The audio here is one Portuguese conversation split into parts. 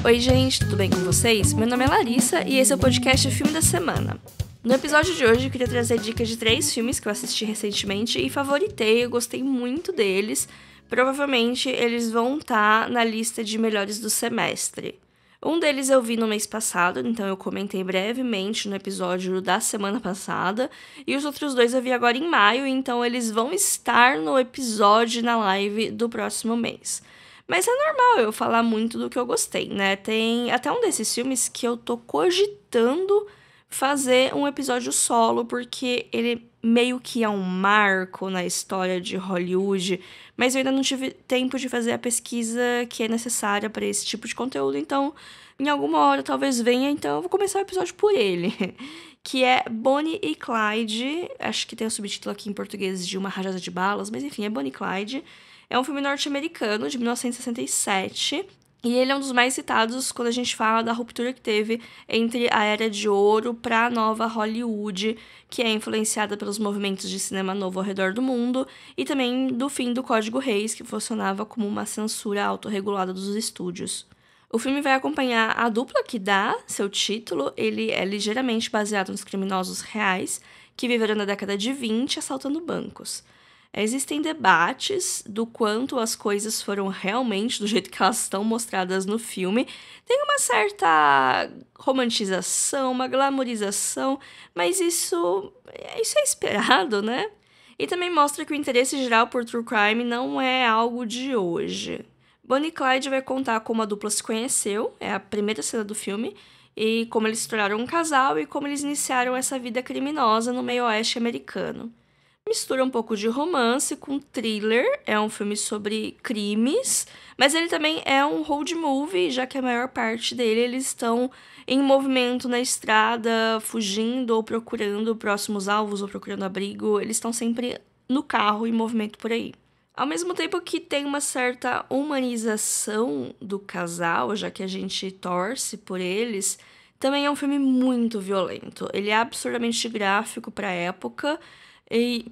Oi gente, tudo bem com vocês? Meu nome é Larissa e esse é o podcast Filme da Semana. No episódio de hoje eu queria trazer dicas de 3 filmes que eu assisti recentemente e favoritei, eu gostei muito deles. Provavelmente eles vão estar na lista de melhores do semestre. Um deles eu vi no mês passado, então eu comentei brevemente no episódio da semana passada. E os outros 2 eu vi agora em maio, então eles vão estar no episódio na live do próximo mês. Mas é normal eu falar muito do que eu gostei, né? Tem até um desses filmes que eu tô cogitando fazer um episódio solo, porque ele meio que é um marco na história de Hollywood, mas eu ainda não tive tempo de fazer a pesquisa que é necessária para esse tipo de conteúdo, então em alguma hora talvez venha, então eu vou começar o episódio por ele, que é Bonnie e Clyde, acho que tem o subtítulo aqui em português de Uma Rajada de Balas, mas enfim, é Bonnie e Clyde. É um filme norte-americano de 1967 e ele é um dos mais citados quando a gente fala da ruptura que teve entre a Era de Ouro para a nova Hollywood, que é influenciada pelos movimentos de cinema novo ao redor do mundo, e também do fim do Código Reis, que funcionava como uma censura autorregulada dos estúdios. O filme vai acompanhar a dupla que dá seu título, ele é ligeiramente baseado nos criminosos reais que viveram na década de 20 assaltando bancos. Existem debates do quanto as coisas foram realmente do jeito que elas estão mostradas no filme. Tem uma certa romantização, uma glamorização, mas isso é esperado, né? E também mostra que o interesse geral por true crime não é algo de hoje. Bonnie e Clyde vai contar como a dupla se conheceu, é a primeira cena do filme, e como eles se tornaram um casal e como eles iniciaram essa vida criminosa no meio oeste americano. Mistura um pouco de romance com thriller, é um filme sobre crimes, mas ele também é um road movie, já que a maior parte dele eles estão em movimento na estrada, fugindo ou procurando próximos alvos ou procurando abrigo, eles estão sempre no carro em movimento por aí. Ao mesmo tempo que tem uma certa humanização do casal, já que a gente torce por eles, também é um filme muito violento. Ele é absurdamente gráfico para a época,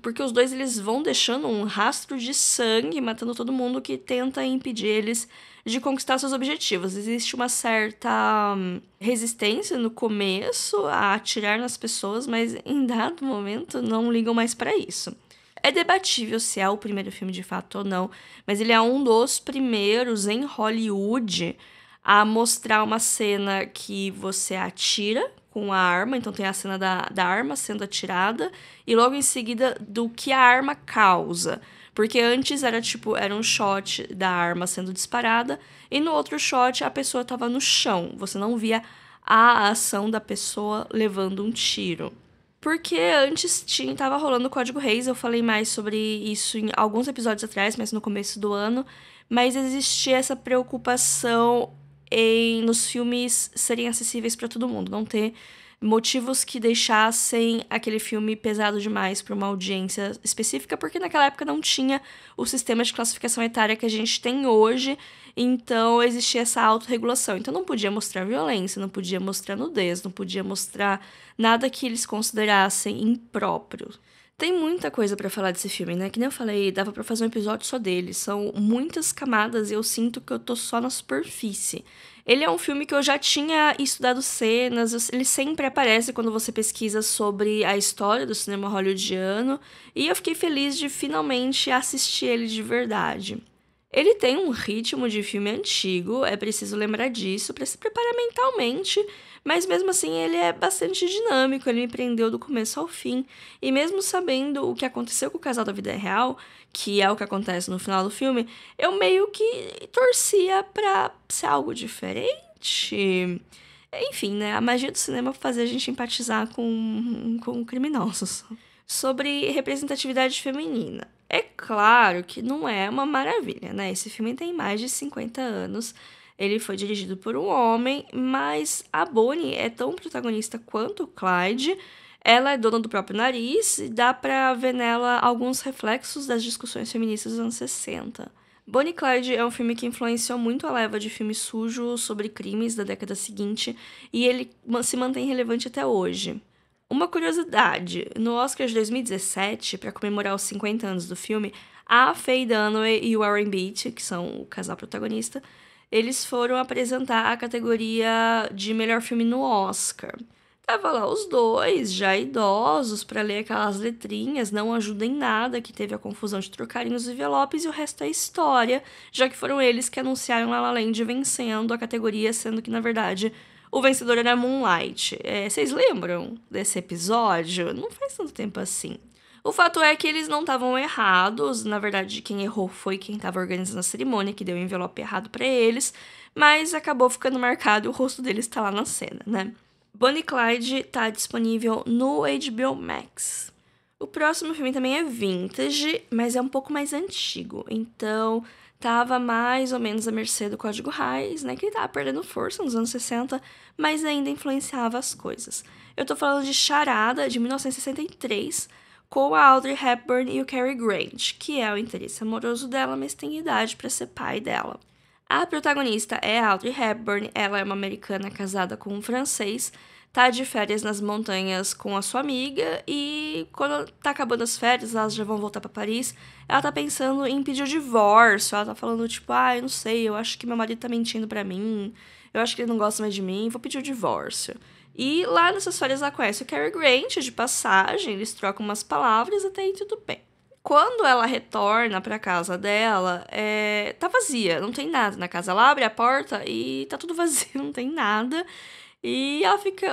porque os dois eles vão deixando um rastro de sangue, matando todo mundo que tenta impedir eles de conquistar seus objetivos. Existe uma certa resistência no começo a atirar nas pessoas, mas em dado momento não ligam mais para isso. É debatível se é o primeiro filme de fato ou não, mas ele é um dos primeiros em Hollywood a mostrar uma cena que você atira com a arma, então tem a cena da arma sendo atirada e logo em seguida do que a arma causa. Porque antes era um shot da arma sendo disparada e no outro shot a pessoa estava no chão, você não via a ação da pessoa levando um tiro. Porque antes tava rolando o Código Reis, eu falei mais sobre isso em alguns episódios atrás, mas no começo do ano, mas existia essa preocupação nos filmes serem acessíveis para todo mundo, não ter motivos que deixassem aquele filme pesado demais para uma audiência específica, porque naquela época não tinha o sistema de classificação etária que a gente tem hoje, então existia essa autorregulação. Então não podia mostrar violência, não podia mostrar nudez, não podia mostrar nada que eles considerassem impróprio. Tem muita coisa pra falar desse filme, né? Que nem eu falei, dava pra fazer um episódio só dele. São muitas camadas e eu sinto que eu tô só na superfície. Ele é um filme que eu já tinha estudado cenas, ele sempre aparece quando você pesquisa sobre a história do cinema hollywoodiano, e eu fiquei feliz de finalmente assistir ele de verdade. Ele tem um ritmo de filme antigo, é preciso lembrar disso para se preparar mentalmente, mas mesmo assim ele é bastante dinâmico, ele me prendeu do começo ao fim, e mesmo sabendo o que aconteceu com o casal da vida real, que é o que acontece no final do filme, eu meio que torcia pra ser algo diferente. Enfim, né, a magia do cinema fazia a gente empatizar com criminosos. Sobre representatividade feminina. É claro que não é uma maravilha, né? Esse filme tem mais de 50 anos, ele foi dirigido por um homem, mas a Bonnie é tão protagonista quanto o Clyde. Ela é dona do próprio nariz e dá pra ver nela alguns reflexos das discussões feministas dos anos 60. Bonnie e Clyde é um filme que influenciou muito a leva de filmes sujos sobre crimes da década seguinte e ele se mantém relevante até hoje. Uma curiosidade, no Oscar de 2017, para comemorar os 50 anos do filme, a Faye Dunaway e o Warren Beatty, que são o casal protagonista, eles foram apresentar a categoria de melhor filme no Oscar. Tava lá os dois, já idosos, pra ler aquelas letrinhas, não ajuda em nada, que teve a confusão de trocarem os envelopes e o resto é história, já que foram eles que anunciaram La La Land vencendo a categoria, sendo que, na verdade, o vencedor era Moonlight. Vocês lembram desse episódio? Não faz tanto tempo assim. O fato é que eles não estavam errados, na verdade, quem errou foi quem estava organizando a cerimônia, que deu o envelope errado pra eles, mas acabou ficando marcado e o rosto deles tá lá na cena, né? Bonnie e Clyde tá disponível no HBO Max. O próximo filme também é vintage, mas é um pouco mais antigo. Então, tava mais ou menos à mercê do Código Hays, né? Que ele tava perdendo força nos anos 60, mas ainda influenciava as coisas. Eu tô falando de Charada, de 1963, com a Audrey Hepburn e o Cary Grant, que é o interesse amoroso dela, mas tem idade para ser pai dela. A protagonista é a Audrey Hepburn, ela é uma americana casada com um francês, tá de férias nas montanhas com a sua amiga e quando tá acabando as férias, elas já vão voltar pra Paris, ela tá pensando em pedir o divórcio, ela tá falando tipo, eu não sei, eu acho que meu marido tá mentindo pra mim, eu acho que ele não gosta mais de mim, vou pedir o divórcio. E lá nessas férias ela conhece o Cary Grant de passagem, eles trocam umas palavras até aí tudo bem. Quando ela retorna pra casa dela, tá vazia, não tem nada na casa. Ela abre a porta e tá tudo vazio, não tem nada. E ela fica,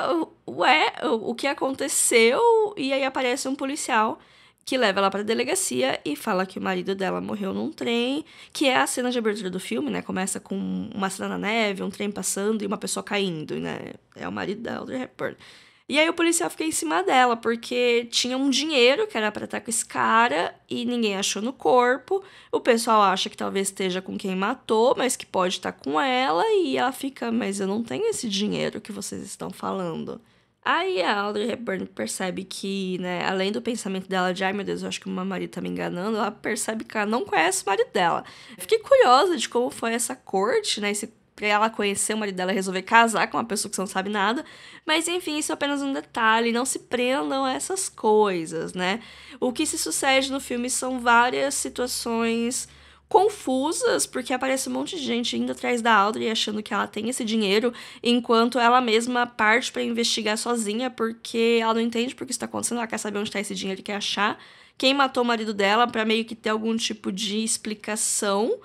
ué, o que aconteceu? E aí aparece um policial que leva ela pra delegacia e fala que o marido dela morreu num trem, que é a cena de abertura do filme, né? Começa com uma cena na neve, um trem passando e uma pessoa caindo, né? É o marido da Audrey Hepburn. E aí o policial fica em cima dela, porque tinha um dinheiro que era pra estar com esse cara e ninguém achou no corpo. O pessoal acha que talvez esteja com quem matou, mas que pode estar com ela. E ela fica, mas eu não tenho esse dinheiro que vocês estão falando. Aí a Audrey Hepburn percebe que, né, além do pensamento dela de, ai meu Deus, eu acho que o meu marido tá me enganando, ela percebe que ela não conhece o marido dela. Fiquei curiosa de como foi essa corte, né, pra ela conhecer o marido dela e resolver casar com uma pessoa que você não sabe nada. Mas enfim, isso é apenas um detalhe, não se prendam a essas coisas, né? O que se sucede no filme são várias situações confusas, porque aparece um monte de gente indo atrás da Audrey achando que ela tem esse dinheiro, enquanto ela mesma parte pra investigar sozinha, porque ela não entende por que isso tá acontecendo, ela quer saber onde tá esse dinheiro e quer achar quem matou o marido dela pra meio que ter algum tipo de explicação.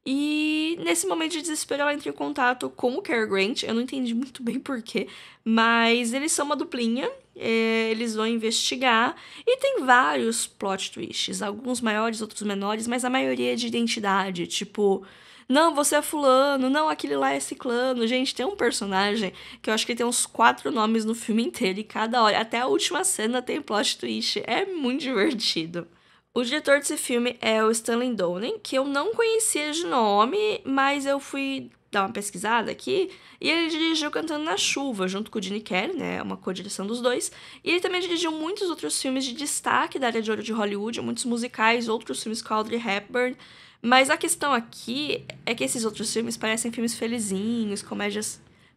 E nesse momento de desespero ela entra em contato com o Cary Grant, eu não entendi muito bem porquê, mas eles são uma duplinha, eles vão investigar e tem vários plot twists, alguns maiores, outros menores, mas a maioria é de identidade, tipo, não, você é fulano, não, aquele lá é ciclano. Gente, tem um personagem que eu acho que ele tem uns 4 nomes no filme inteiro e cada hora, até a última cena tem plot twist, é muito divertido. O diretor desse filme é o Stanley Donen, que eu não conhecia de nome, mas eu fui dar uma pesquisada aqui, e ele dirigiu Cantando na Chuva, junto com o Gene Kelly, né, uma co-direção dos dois, e ele também dirigiu muitos outros filmes de destaque da área de ouro de Hollywood, muitos musicais, outros filmes com a Audrey Hepburn, mas a questão aqui é que esses outros filmes parecem filmes felizinhos,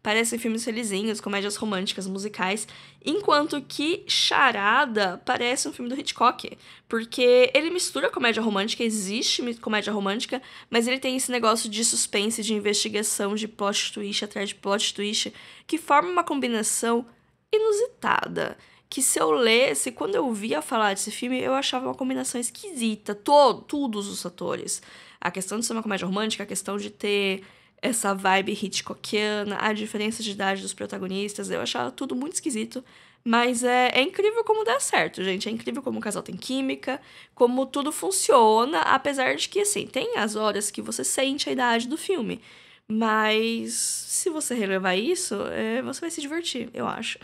parecem filmes felizinhos, comédias românticas, musicais, enquanto que Charada parece um filme do Hitchcock, porque ele mistura comédia romântica, existe comédia romântica, mas ele tem esse negócio de suspense, de investigação, de plot twist atrás de plot twist, que forma uma combinação inusitada, que se eu lesse, quando eu via falar desse filme, eu achava uma combinação esquisita, todos os atores. A questão de ser uma comédia romântica, a questão de ter essa vibe Hitchcockiana, a diferença de idade dos protagonistas, eu achava tudo muito esquisito, mas é incrível como dá certo, gente, é incrível como o casal tem química, como tudo funciona, apesar de que, assim, tem as horas que você sente a idade do filme, mas se você relevar isso, você vai se divertir, eu acho.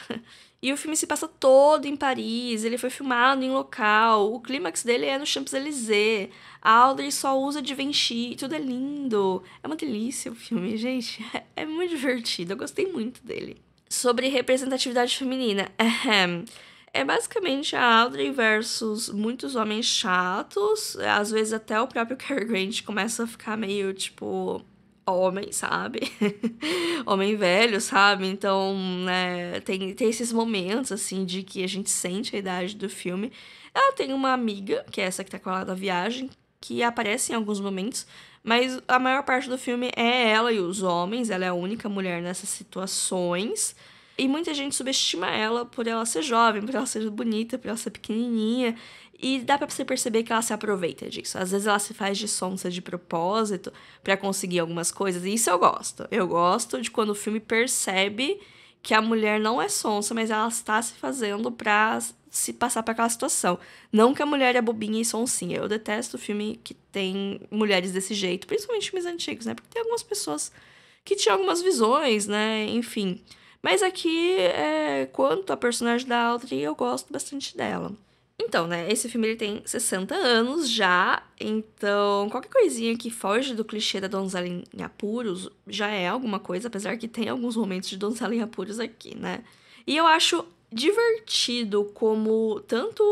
E o filme se passa todo em Paris, ele foi filmado em local, o clímax dele é no Champs-Élysées, a Audrey só usa Givenchy, tudo é lindo. É uma delícia o filme, gente, é muito divertido, eu gostei muito dele. Sobre representatividade feminina, é basicamente a Audrey versus muitos homens chatos, às vezes até o próprio Cary Grant começa a ficar meio, tipo, homem, sabe? Homem velho, sabe? Então, né, tem esses momentos, assim, de que a gente sente a idade do filme. Ela tem uma amiga, que é essa que tá com ela da viagem, que aparece em alguns momentos, mas a maior parte do filme é ela e os homens, ela é a única mulher nessas situações. E muita gente subestima ela por ela ser jovem, por ela ser bonita, por ela ser pequenininha. E dá pra você perceber que ela se aproveita disso. Às vezes ela se faz de sonsa de propósito pra conseguir algumas coisas. E isso eu gosto. Eu gosto de quando o filme percebe que a mulher não é sonsa, mas ela está se fazendo pra se passar pra aquela situação. Não que a mulher é bobinha e sonsinha. Eu detesto filme que tem mulheres desse jeito. Principalmente filmes antigos, né? Porque tem algumas pessoas que tinham algumas visões, né? Enfim. Mas aqui, quanto a personagem da Audrey, eu gosto bastante dela. Então, né, esse filme ele tem 60 anos já, então qualquer coisinha que foge do clichê da donzela em apuros já é alguma coisa, apesar que tem alguns momentos de donzela em apuros aqui, né? E eu acho divertido como tanto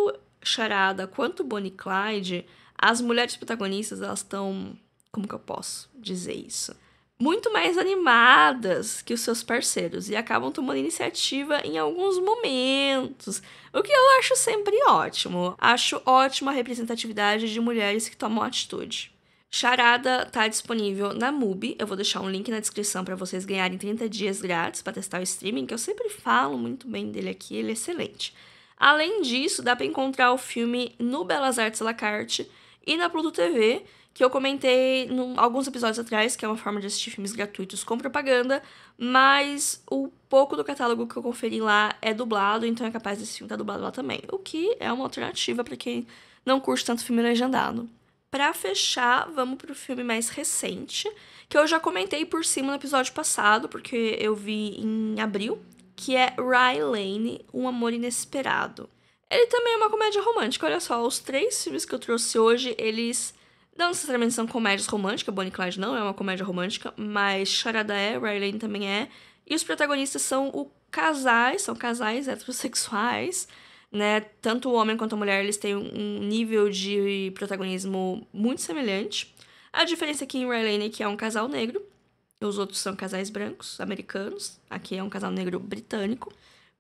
Charada quanto Bonnie e Clyde, as mulheres protagonistas, elas estão, como que eu posso dizer isso? Muito mais animadas que os seus parceiros e acabam tomando iniciativa em alguns momentos, o que eu acho sempre ótimo. Acho ótima a representatividade de mulheres que tomam atitude. Charada tá disponível na MUBI, eu vou deixar um link na descrição para vocês ganharem 30 dias grátis para testar o streaming, que eu sempre falo muito bem dele aqui, ele é excelente. Além disso, dá para encontrar o filme no Belas Artes à la carte e na Pluto TV, que eu comentei alguns episódios atrás, que é uma forma de assistir filmes gratuitos com propaganda, mas o pouco do catálogo que eu conferi lá é dublado, então é capaz desse filme estar dublado lá também, o que é uma alternativa para quem não curte tanto filme legendado. Pra fechar, vamos pro filme mais recente, que eu já comentei por cima no episódio passado, porque eu vi em abril, que é Rye Lane, Um Amor Inesperado. Ele também é uma comédia romântica, olha só, os 3 filmes que eu trouxe hoje, eles não necessariamente são comédias românticas, Bonnie e Clyde não é uma comédia romântica, mas Charada é, Rye Lane também é, e os protagonistas são casais heterossexuais, né? Tanto o homem quanto a mulher, eles têm um nível de protagonismo muito semelhante. A diferença aqui em Rye Lane é que é um casal negro, os outros são casais brancos, americanos, aqui é um casal negro britânico,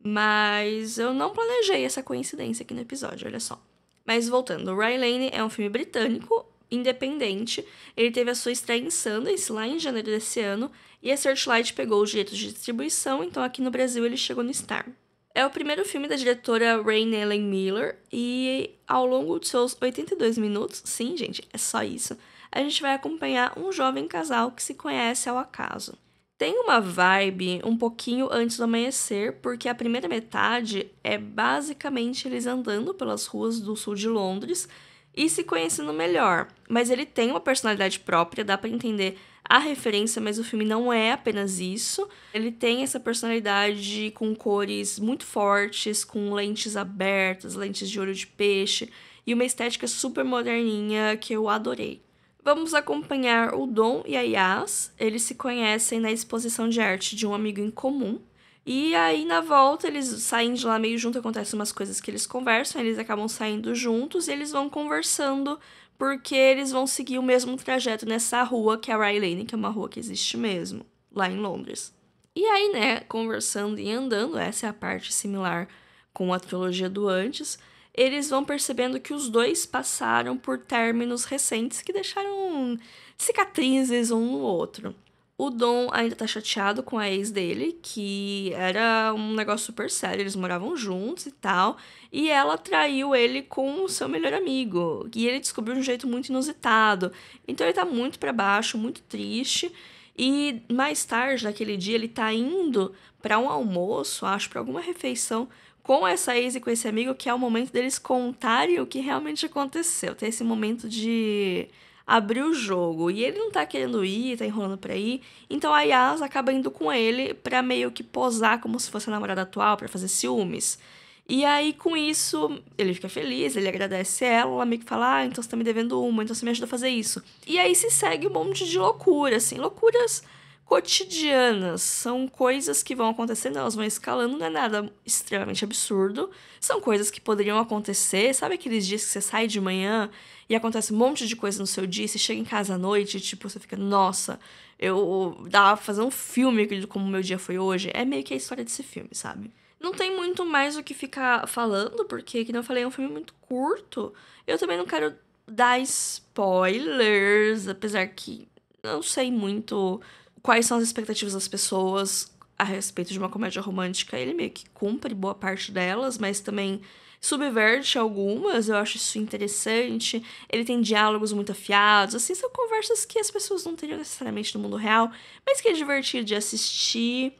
mas eu não planejei essa coincidência aqui no episódio, olha só. Mas voltando, Rye Lane é um filme britânico, independente, ele teve a sua estreia em Sundance lá em janeiro desse ano, e a Searchlight pegou os direitos de distribuição, então aqui no Brasil ele chegou no Star. É o primeiro filme da diretora Raine Ellen Miller, e ao longo de seus 82 minutos, sim gente, é só isso, a gente vai acompanhar um jovem casal que se conhece ao acaso. Tem uma vibe um pouquinho antes do amanhecer, porque a primeira metade é basicamente eles andando pelas ruas do sul de Londres, e se conhecendo melhor. Mas ele tem uma personalidade própria, dá pra entender a referência, mas o filme não é apenas isso. Ele tem essa personalidade com cores muito fortes, com lentes abertas, lentes de olho de peixe, e uma estética super moderninha que eu adorei. Vamos acompanhar o Dom e a Yas. Eles se conhecem na exposição de arte de um amigo em comum. E aí, na volta, eles saem de lá meio junto, acontecem umas coisas que eles conversam, eles acabam saindo juntos e eles vão conversando porque eles vão seguir o mesmo trajeto nessa rua que é a Rye Lane, que é uma rua que existe mesmo, lá em Londres. E aí, né, conversando e andando, essa é a parte similar com a trilogia do antes, eles vão percebendo que os dois passaram por términos recentes que deixaram cicatrizes um no outro. O Dom ainda tá chateado com a ex dele, que era um negócio super sério, eles moravam juntos e tal, e ela traiu ele com o seu melhor amigo, e ele descobriu de um jeito muito inusitado. Então ele tá muito pra baixo, muito triste, e mais tarde, naquele dia, ele tá indo pra um almoço, acho, pra alguma refeição, com essa ex e com esse amigo, que é o momento deles contarem o que realmente aconteceu. Tem esse momento de abrir o jogo. E ele não tá querendo ir, tá enrolando pra ir. Então a Yas acaba indo com ele pra meio que posar como se fosse a namorada atual, pra fazer ciúmes. E aí, com isso, ele fica feliz, ele agradece ela meio que fala, ah, então você tá me devendo uma, então você me ajuda a fazer isso. E aí se segue um monte de loucura, assim, loucuras cotidianas. São coisas que vão acontecendo, elas vão escalando, não é nada extremamente absurdo. São coisas que poderiam acontecer. Sabe aqueles dias que você sai de manhã e acontece um monte de coisa no seu dia, você chega em casa à noite e, tipo, você fica, nossa, eu dava pra fazer um filme de como o meu dia foi hoje. É meio que a história desse filme, sabe? Não tem muito mais o que ficar falando, porque, como eu falei, é um filme muito curto. Eu também não quero dar spoilers, apesar que não sei muito quais são as expectativas das pessoas a respeito de uma comédia romântica. Ele meio que cumpre boa parte delas, mas também subverte algumas, eu acho isso interessante. Ele tem diálogos muito afiados, assim, são conversas que as pessoas não teriam necessariamente no mundo real, mas que é divertido de assistir.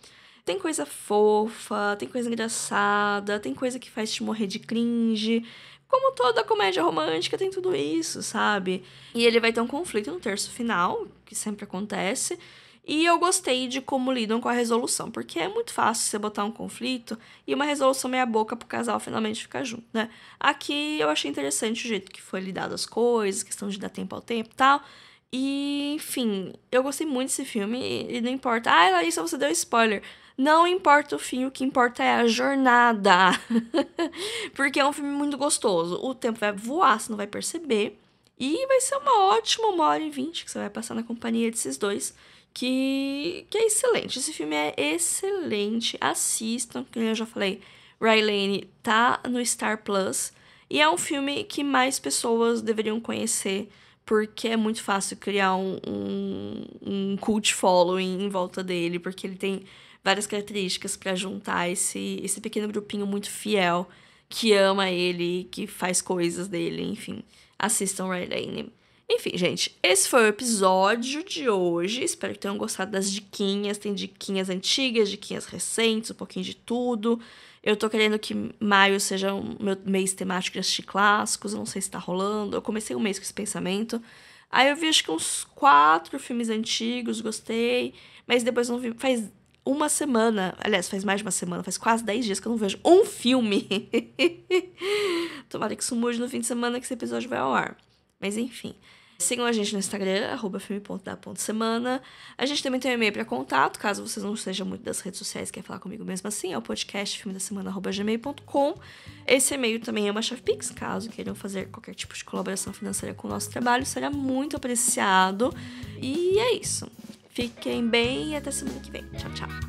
Tem coisa fofa, tem coisa engraçada, tem coisa que faz te morrer de cringe. Como toda comédia romântica, tem tudo isso, sabe? E ele vai ter um conflito no terço final, que sempre acontece. E eu gostei de como lidam com a resolução, porque é muito fácil você botar um conflito e uma resolução meia boca pro casal finalmente ficar junto, né? Aqui eu achei interessante o jeito que foi lidado as coisas, questão de dar tempo ao tempo e tal. E, enfim, eu gostei muito desse filme e não importa. Ah, Larissa, você deu spoiler. Não importa o fim, o que importa é a jornada. Porque é um filme muito gostoso. O tempo vai voar, você não vai perceber. E vai ser uma ótima 1h20 que você vai passar na companhia desses dois. Que é excelente. Esse filme é excelente. Assistam, como eu já falei. Rylane tá no Star Plus. E é um filme que mais pessoas deveriam conhecer, porque é muito fácil criar um cult following em volta dele, porque ele tem várias características pra juntar esse pequeno grupinho muito fiel que ama ele, que faz coisas dele, enfim. Assistam Rylane. Enfim, gente, esse foi o episódio de hoje. Espero que tenham gostado das diquinhas. Tem diquinhas antigas, diquinhas recentes, um pouquinho de tudo. Eu tô querendo que maio seja o meu mês temático de assistir clássicos. Eu não sei se tá rolando. Eu comecei o mês com esse pensamento. Aí eu vi acho que uns 4 filmes antigos, gostei. Mas depois não vi. Faz uma semana. Aliás, faz mais de uma semana. Faz quase 10 dias que eu não vejo um filme. Tomara que isso mude no fim de semana que esse episódio vai ao ar. Mas enfim. Sigam a gente no Instagram, @filme.da.semana. A gente também tem um e-mail para contato, caso vocês não sejam muito das redes sociais e querem falar comigo mesmo assim, é o podcast filmedasemana@gmail.com. Esse e-mail também é uma chave Pix, caso queiram fazer qualquer tipo de colaboração financeira com o nosso trabalho, será muito apreciado. E é isso. Fiquem bem e até semana que vem. Tchau, tchau.